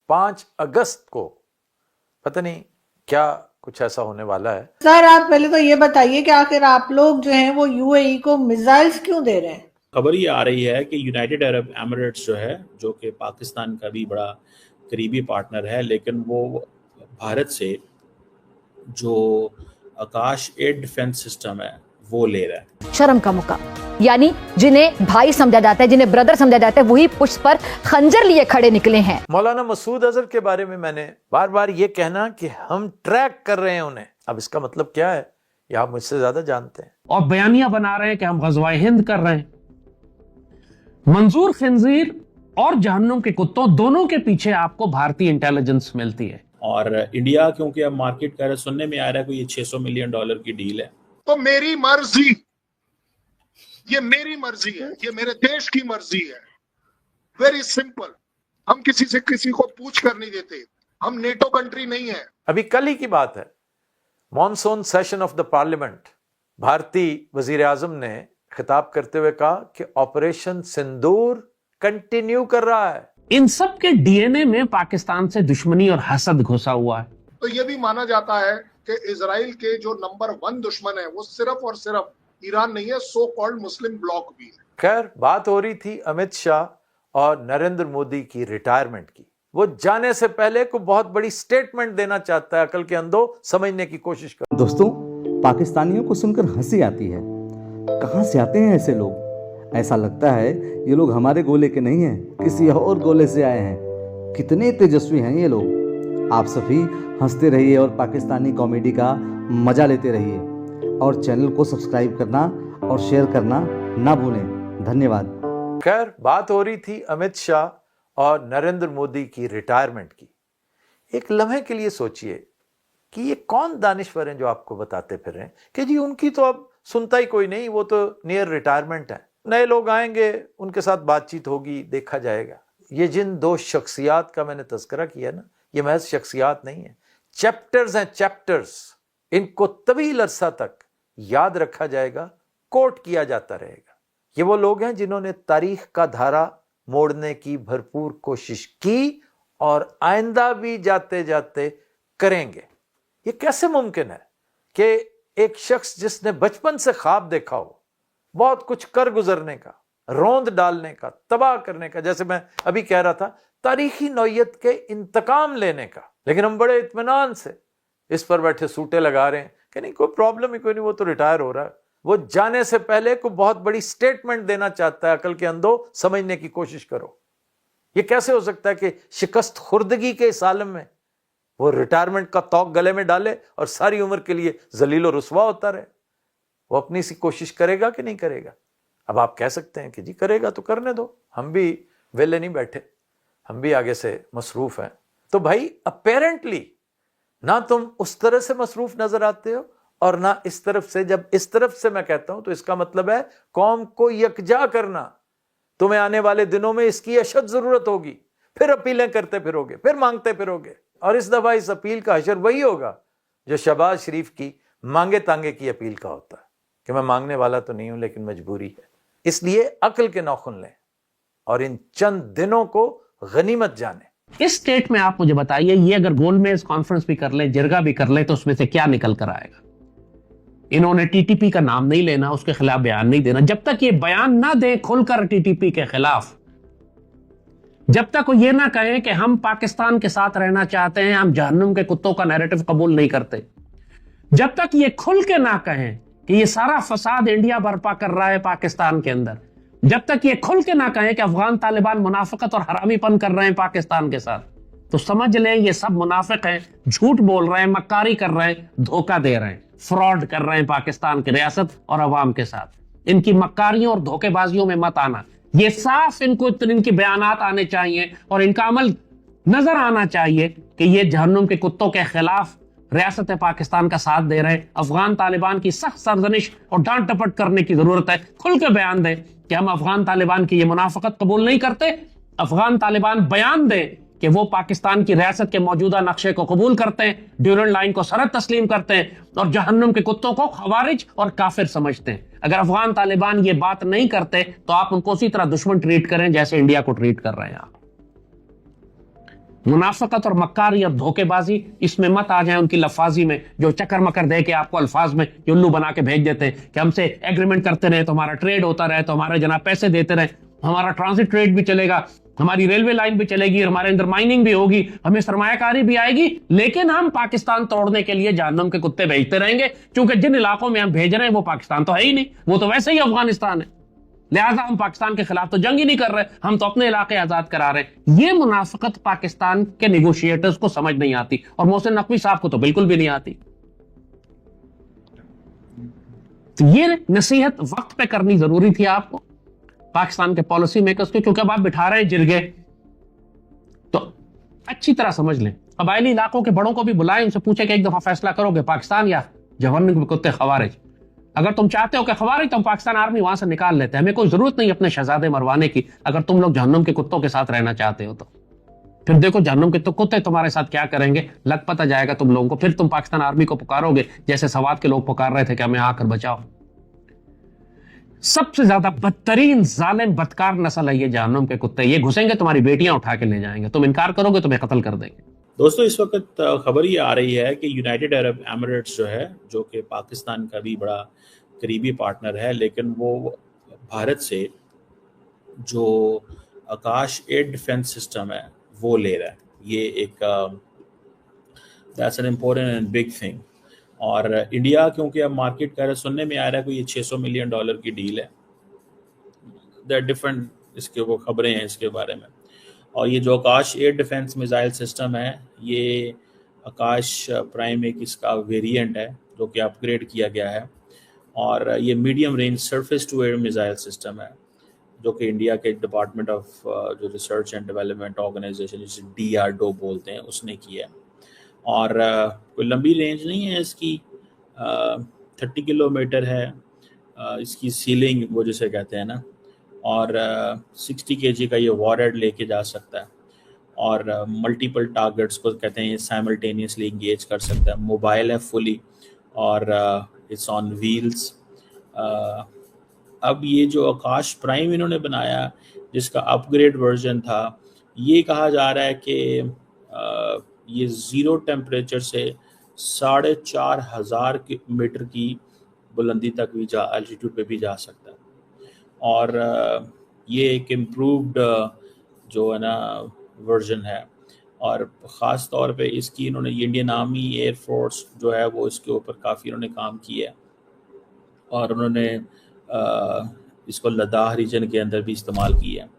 5 अगस्त को पता नहीं क्या कुछ ऐसा होने वाला है। सर आप पहले तो ये बताइए कि आखिर आप लोग जो हैं वो यूएई को मिसाइल्स क्यों दे रहे हैं? खबर ये आ रही है कि यूनाइटेड अरब एमिरेट्स जो है, जो कि पाकिस्तान का भी बड़ा करीबी पार्टनर है, लेकिन वो भारत से जो आकाश एयर डिफेंस सिस्टम है वो ले रहा है। शर्म का मुकाम, यानी जिन्हें भाई समझा जाता है, जिन्हें ब्रदर समझा जाता है, वही पुष्प पर खंजर लिए खड़े निकले हैं। मौलाना मसूद अजहर के बारे में मैंने बार बार ये कहना कि हम ट्रैक कर रहे हैं उन्हें, अब इसका मतलब क्या है ये आप मुझसे ज्यादा जानते हैं। और बयानियां बना रहे हैं कि हम गज़वाए हिंद कर रहे हैं। मंजूर खिंजीर और जहन्नुम के कुत्तों दोनों के पीछे आपको भारतीय इंटेलिजेंस मिलती है। और इंडिया क्योंकि अब मार्केट कर सुनने में आ रहा है कोई $600 मिलियन की डील है। तो मेरी मर्जी, ये मेरी मर्जी है, ये मेरे देश की मर्जी है। वेरी सिंपल, हम किसी से किसी को पूछ कर नहीं देते, हम नेटो कंट्री नहीं है। अभी कल ही की बात है, monsoon session of the parliament, भारतीय वजीर आजम ने खिताब करते हुए कहा कि ऑपरेशन सिंदूर कंटिन्यू कर रहा है। इन सब के डीएनए में पाकिस्तान से दुश्मनी और हसद घुसा हुआ है। तो ये भी माना जाता है कि इजराइल के जो नंबर 1 दुश्मन है वो सिर्फ और सिर्फ ईरान नहीं है, सो कॉल्ड मुस्लिम ब्लॉक भी है। खैर, बात हो रही थी अमित शाह और नरेंद्र मोदी की रिटायरमेंट की। वो जाने से पहले को बहुत बड़ी स्टेटमेंट देना चाहता है। अकल के अंधों, समझने की कोशिश करो। दोस्तों, पाकिस्तानियों को सुनकर हंसी आती है। कहां से आते हैं ऐसे लोग? ऐसा लगता है ये लोग हमारे गोले के नहीं हैं, किसी और गोले से आए हैं। कितने तेजस्वी हैं ये लोग। आप सभी हंसते रहिए और पाकिस्तानी कॉमेडी का मजा लेते रहिए, और चैनल को सब्सक्राइब करना और शेयर करना ना भूलें। धन्यवाद। खैर, बात हो रही थी अमित शाह और नरेंद्र मोदी की रिटायरमेंट की। एक लम्हे के लिए सोचिए कि ये कौन दानिश्वर हैं जो आपको बताते फिर रहे हैं कि जी उनकी तो अब सुनता ही कोई नहीं, वो तो नियर रिटायरमेंट है। नए लोग आएंगे, उनके साथ बातचीत होगी, देखा जाएगा। ये जिन 2 शख्सियात का मैंने तज़किरा किया ना, ये महज शख्सियात नहीं है, चैप्टर्स हैं, चैप्टर्स। इनको तवील अरसा तक याद रखा जाएगा, कोट किया जाता रहेगा। ये वो लोग हैं जिन्होंने तारीख का धारा मोड़ने की भरपूर कोशिश की और आइंदा भी जाते जाते करेंगे। ये कैसे मुमकिन है कि एक शख्स जिसने बचपन से ख्वाब देखा हो बहुत कुछ कर गुजरने का, रोंद डालने का, तबाह करने का, जैसे मैं अभी कह रहा था, तारीखी नौयत के इंतकाम लेने का, लेकिन हम बड़े इत्मीनान से इस पर बैठे सूटे लगा रहे हैं कि नहीं, कोई प्रॉब्लम ही कोई नहीं, वो तो रिटायर हो रहा है। वो जाने से पहले को बहुत बड़ी स्टेटमेंट देना चाहता है। अकल के अंधों, समझने की कोशिश करो। ये कैसे हो सकता है कि शिकस्त खुर्दगी के इस आलम में वो रिटायरमेंट का तौक गले में डाले और सारी उम्र के लिए जलील और रुसवा होता रहे? वो अपनी सी कोशिश करेगा कि नहीं करेगा? अब आप कह सकते हैं कि जी करेगा तो करने दो, हम भी वेले नहीं बैठे, हम भी आगे से मसरूफ हैं। तो भाई अपेरेंटली ना तुम उस तरह से मसरूफ नजर आते हो और ना इस तरफ से। जब इस तरफ से मैं कहता हूं तो इसका मतलब है कौम को यकजा करना। तुम्हें आने वाले दिनों में इसकी अशद जरूरत होगी, फिर अपीलें करते फिरोगे, फिर मांगते फिरोगे, और इस दफा इस अपील का हशर वही होगा जो शहबाज शरीफ की मांगे तांगे की अपील का होता है कि मैं मांगने वाला तो नहीं हूं लेकिन मजबूरी है। इसलिए अक्ल के नौखुन लें और इन चंद दिनों को गनीमत जाने। इस स्टेट में आप मुझे बताइए, ये अगर गोलमेज कॉन्फ्रेंस भी कर ले, जिरगा भी कर ले, तो उसमें से क्या निकल कर आएगा? इन्होंने टीटीपी का नाम नहीं लेना, उसके खिलाफ बयान नहीं देना। जब तक ये बयान ना दे खुलकर टीटीपी के खिलाफ, जब तक वो ये ना कहें कि हम पाकिस्तान के साथ रहना चाहते हैं, हम जहन्नुम के कुत्तों का नैरेटिव कबूल नहीं करते, जब तक ये खुल के ना कहें कि ये सारा फसाद इंडिया बर्पा कर रहा है पाकिस्तान के अंदर, जब तक ये खुल के ना कहें कि अफगान तालिबान मुनाफिकत और हरामीपन कर रहे हैं पाकिस्तान के साथ, तो समझ लें ये सब मुनाफिक हैं, झूठ बोल रहे हैं, मक्कारी कर रहे हैं, धोखा दे रहे हैं, फ्रॉड कर रहे हैं पाकिस्तान की रियासत और अवाम के साथ। इनकी मक्कारियों और धोखेबाजियों में मत आना। ये साफ इनको इनके बयानात आने चाहिए और इनका अमल नजर आना चाहिए कि ये जहन्नुम के कुत्तों के खिलाफ रियासत पाकिस्तान का साथ दे रहे हैं। अफगान तालिबान की सख्त सरजनिश और डांट टपट करने की जरूरत है। खुल के बयान दें कि हम अफगान तालिबान की ये मुनाफिकत कबूल नहीं करते। अफगान तालिबान बयान दे कि वो पाकिस्तान की रियासत के मौजूदा नक्शे को कबूल करते हैं, ड्यूरल लाइन को सरहद तस्लीम करते हैं और जहन्नुम के कुत्तों को खवारिज और काफिर समझते हैं। अगर अफगान तालिबान ये बात नहीं करते तो आप उनको उसी तरह दुश्मन ट्रीट करें जैसे इंडिया को ट्रीट कर रहे हैं आप। मुनाफिकत और मक्कारी और धोखेबाजी इसमें मत आ जाए उनकी लफाजी में, जो चक्कर मकर दे के आपको अल्फाज में उल्लू बना के भेज देते हैं कि हमसे एग्रीमेंट करते रहे तो हमारा ट्रेड होता रहे, तो हमारे जनाब पैसे देते रहे, हमारा ट्रांसिट ट्रेड भी चलेगा, हमारी रेलवे लाइन भी चलेगी, हमारे अंदर माइनिंग भी होगी, हमें सरमायाकारी भी आएगी, लेकिन हम पाकिस्तान तोड़ने के लिए जहन्नम के कुत्ते भेजते रहेंगे, क्योंकि जिन इलाकों में हम भेज रहे हैं वो पाकिस्तान तो है ही नहीं, वो तो वैसे ही अफगानिस्तान है, लिहाजा हम पाकिस्तान के खिलाफ तो जंग ही नहीं कर रहे, हम तो अपने इलाके आजाद करा रहे हैं। ये मुनाफिकत पाकिस्तान के नेगोशिएटर्स को समझ नहीं आती, और मोहसिन नकवी साहब को तो बिल्कुल भी नहीं आती। तो ये नसीहत वक्त पे करनी जरूरी थी आपको पाकिस्तान के पॉलिसी मेकर्स को, क्योंकि अब आप बिठा रहे हैं जिरगे, तो अच्छी तरह समझ लें। कबायली इलाकों के बड़ों को भी बुलाएं, उनसे पूछे कि एक दफा फैसला करोगे पाकिस्तान या जहन्नम के कुत्ते खवारिज। अगर तुम चाहते हो कि खवारिज, तो हम पाकिस्तान आर्मी वहां से निकाल लेते हैं, हमें कोई जरूरत नहीं अपने शहजादे मरवाने की, अगर तुम लोग जहन्नम के कुत्तों के साथ रहना चाहते हो तो। फिर देखो जहन्नम के तो कुत्ते तुम्हारे साथ क्या करेंगे, लग पता जाएगा तुम लोगों को। फिर तुम पाकिस्तान आर्मी को पुकारोगे जैसे सवात के लोग पुकार रहे थे कि हमें आकर बचाओ। सबसे ज्यादा बदतरीन जालिम बदकार नस्ल है ये जहन्नम के कुत्ते, ये घुसेंगे तुम्हारी बेटियां उठा के ले जाएंगे, तुम इनकार करोगे तुम्हें कत्ल कर देंगे। दोस्तों, इस वक्त खबर ये आ रही है कि यूनाइटेड अरब एमिरेट्स जो है, जो कि पाकिस्तान का भी बड़ा करीबी पार्टनर है, लेकिन वो भारत से जो आकाश एयर डिफेंस सिस्टम है वो ले रहा है। ये एक that's an important and big thing. और इंडिया क्योंकि अब मार्केट कर सुनने में आ रहा है कोई ये $600 मिलियन की डील है, दैट डिफरेंट इसके वो खबरें हैं इसके बारे में। और ये जो आकाश एयर डिफेंस मिसाइल सिस्टम है, ये आकाश प्राइम एक इसका वेरिएंट है जो कि अपग्रेड किया गया है, और ये medium range surface to air missile system है जो कि इंडिया के डिपार्टमेंट ऑफ जो रिसर्च एंड डेवलपमेंट ऑर्गेनाइजेशन जिसे DRDO बोलते हैं उसने किया है। और कोई लंबी रेंज नहीं है इसकी, 30 किलोमीटर है इसकी सीलिंग वो जिसे कहते हैं ना, और 60 kg का ये वॉरहेड लेके जा सकता है, और मल्टीपल टारगेट्स को कहते हैं ये साइमल्टेनियसली इंगेज कर सकता है, मोबाइल है फुली, और इट्स ऑन व्हील्स। अब ये जो आकाश प्राइम इन्होंने बनाया जिसका अपग्रेड वर्जन था, ये कहा जा रहा है कि ये ज़ीरो टेम्परेचर से 4,500 मीटर की बुलंदी तक भी एल्टीट्यूड पे भी जा सकता है, और ये एक इम्प्रूव्ड जो है ना वर्जन है, और ख़ास तौर पे इसकी इन्होंने इंडियन आर्मी एयर फोर्स जो है वो इसके ऊपर काफ़ी इन्होंने काम किया है, और उन्होंने इसको लद्दाख रीजन के अंदर भी इस्तेमाल किया है।